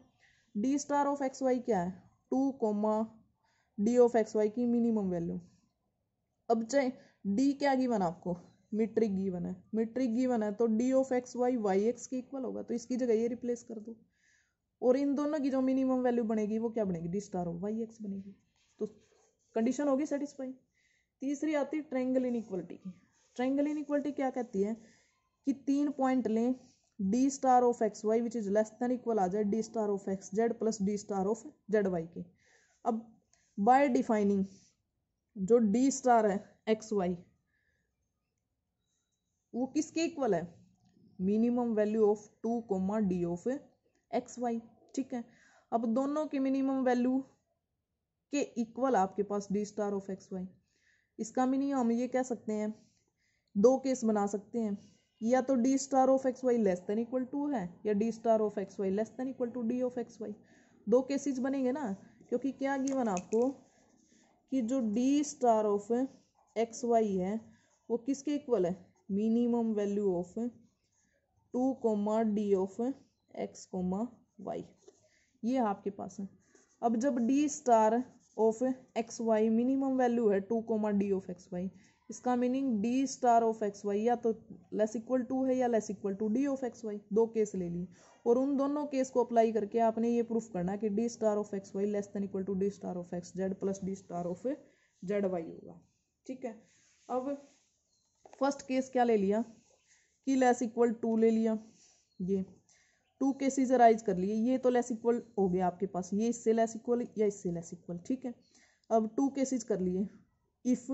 D star of x Y क्या है, 2 comma D of x y की मिनिमम वैल्यू। अब चाहे डी क्या गिवन आपको, मीट्रिक गिवन है, मीट्रिक गिवन है तो d of x Y y x के इक्वल होगा, तो इसकी जगह ये रिप्लेस कर दो, और इन दोनों की जो मिनिमम वैल्यू बनेगी वो क्या बनेगी, D star of Y X बनेगी। तो कंडीशन होगी सेटिस्फाई। तीसरी आती है ट्रायंगल इनइक्वालिटी की। ट्रायंगल इनइक्वालिटी क्या कहती है कि 3 पॉइंट लें, D star of x Y which is less than equal आ जाए D star of x Z plus D star of Z Y के। अब बाय डिफाइनिंग जो डी स्टार है एक्स वाई वो किसके इक्वल है, minimum value of 2 comma D of x Y. ठीक है, अब दोनों की मिनिमम वैल्यू के इक्वल आपके पास D star of x Y. इसका मीनिंग हम ये कह सकते हैं, दो केस बना सकते हैं, या तो D star of x Y less than equal to है, या d star of x Y less than equal to D of x Y. दो केसेस बनेंगे ना, क्योंकि क्या गिवन आपको कि जो D star of x y है वो किसके इक्वल है, minimum value of 2 comma D of x comma y, ये आपके पास है। अब जब d star of x y minimum value है 2 comma D of x Y, इसका meaning D star of x Y या तो लेस इक्वल टू है या less equal to D of x Y. दो केस ले लिए, और उन दोनों केस को अप्लाई करके आपने ये प्रूफ करना कि d star of x Y less than equal to D star of x Z plus D star of Z y होगा। ठीक है, अब फर्स्ट केस क्या ले लिया कि लेस इक्वल टू ले लिया, ये 2 केसेस अराइज कर लिए, ये तो लेस इक्वल हो गया आपके पास, ये इससे लेस इक्वल या इससे लेस इक्वल। ठीक है, अब 2 केसेस कर लिए, इफ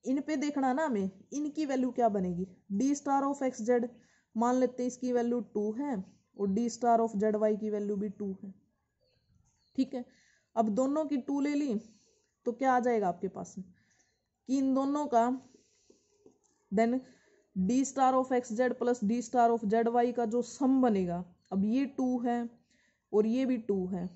इन पे देखना ना हमें, इनकी वैल्यू क्या बनेगी, D star of x Z मान लेते हैं इसकी वैल्यू 2 है, और D star of Z Y की वैल्यू भी 2 है। ठीक है, अब दोनों की 2 ले ली तो क्या आ जाएगा आपके पास कि इन दोनों का then D star of x Z plus D star of Z Y का जो सम बनेगा, अब ये 2 है और ये भी 2 है।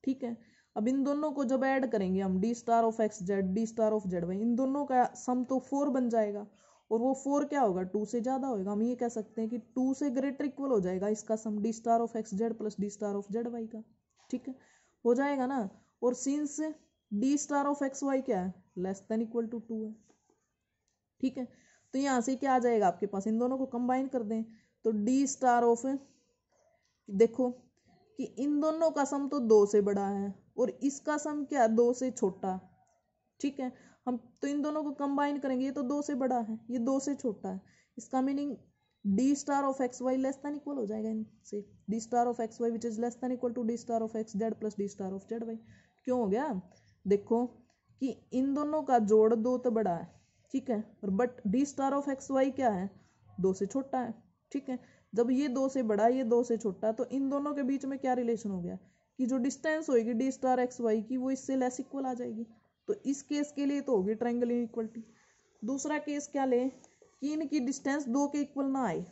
ठीक है, अब इन दोनों को जब ऐड करेंगे हम, D star of x Z D star of Z Y, इन दोनों का सम तो 4 बन जाएगा, और वो 4 क्या होगा, 2 से ज़्यादा होगा। हम ये कह सकते हैं कि 2 से ग्रेटर इक्वल हो जाएगा इसका sum D star of x Z plus D star of Z Y का। ठीक है, हो जाएगा ना, और since D star of x Y क्या है, लेस देन इक्वल टू 2 है। ठीक है, तो यहाँ से क्या आ जाएगा आपके पास, इन दोनों को कंबाइन कर दें तो डी स्टार ऑफ, देखो कि इन दोनों का सम तो 2 से बड़ा है और इसका सम क्या 2 से छोटा। ठीक है, हम तो इन दोनों को कंबाइन करेंगे, ये तो 2 से बड़ा है, ये 2 से छोटा है, इसका meaning D star of x Y less than equal हो जाएगा इनसे, D star of x Y which is less than equal to D star of x Z plus D star of Z Y. क्यों हो गया, देखो कि इन दोनों का जोड़ 2 तो बड़ा है। ठीक है, और but D star of x Y क्या है, 2 से छोटा है। ठीक है, जब ये 2 से बड़ा ये 2 से छोटा, तो इन दोनों के बीच में क्या रिलेशन हो गया कि जो डिस्टेंस होगी डी स्टार एक्स वाई की वो इससे लेस इक्वल आ जाएगी। तो इस केस के लिए तो होगी ट्रायंगल इनइक्वालिटी। दूसरा केस क्या ले कि इनकी डिस्टेंस 2 के इक्वल ना आए,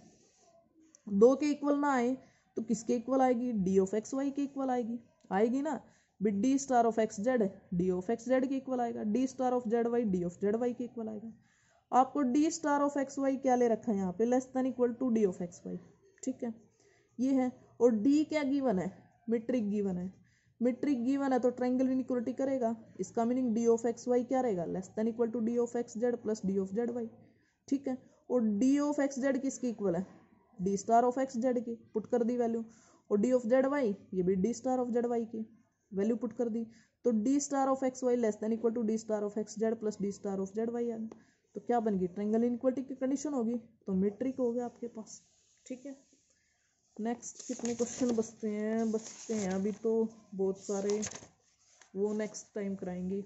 2 के इक्वल ना आए तो किसके इक्वल आएगी, डी ऑफ एक्स वाई के इक्वल आएगी ना, but D star of x Z D of x Z के इक्वल आएगा, D star of Z Y D of Z Y के इक्वल आएगा। आपको D star of x Y क्या ले रखा है यहाँ पे, less than equal to D of x Y. ठीक है, ये है, और डी क्या गिवन है, मीट्रिक गिवन है, मीट्रिक गिवन है तो ट्रायंगल इनइक्वालिटी करेगा, इसका meaning D of x Y क्या रहेगा, less than equal to D of x Z plus D of Z Y. ठीक है, और डी ऑफ एक्स जेड किसके इक्वल है, D star of x Z की, पुट कर दी वैल्यू, और डी ऑफ जेड वाई ये भी D star of Z Y की वैल्यू पुट कर दी, तो D star of x Y less than equal to D star of x Z plus D star of Z Y. तो क्या बन गई, ट्रायंगल इनइक्वालिटी की कंडीशन होगी, तो मीट्रिक हो गया आपके पास। ठीक है, नेक्स्ट कितने क्वेश्चन बचते हैं अभी तो बहुत सारे, वो नेक्स्ट टाइम कराएंगे।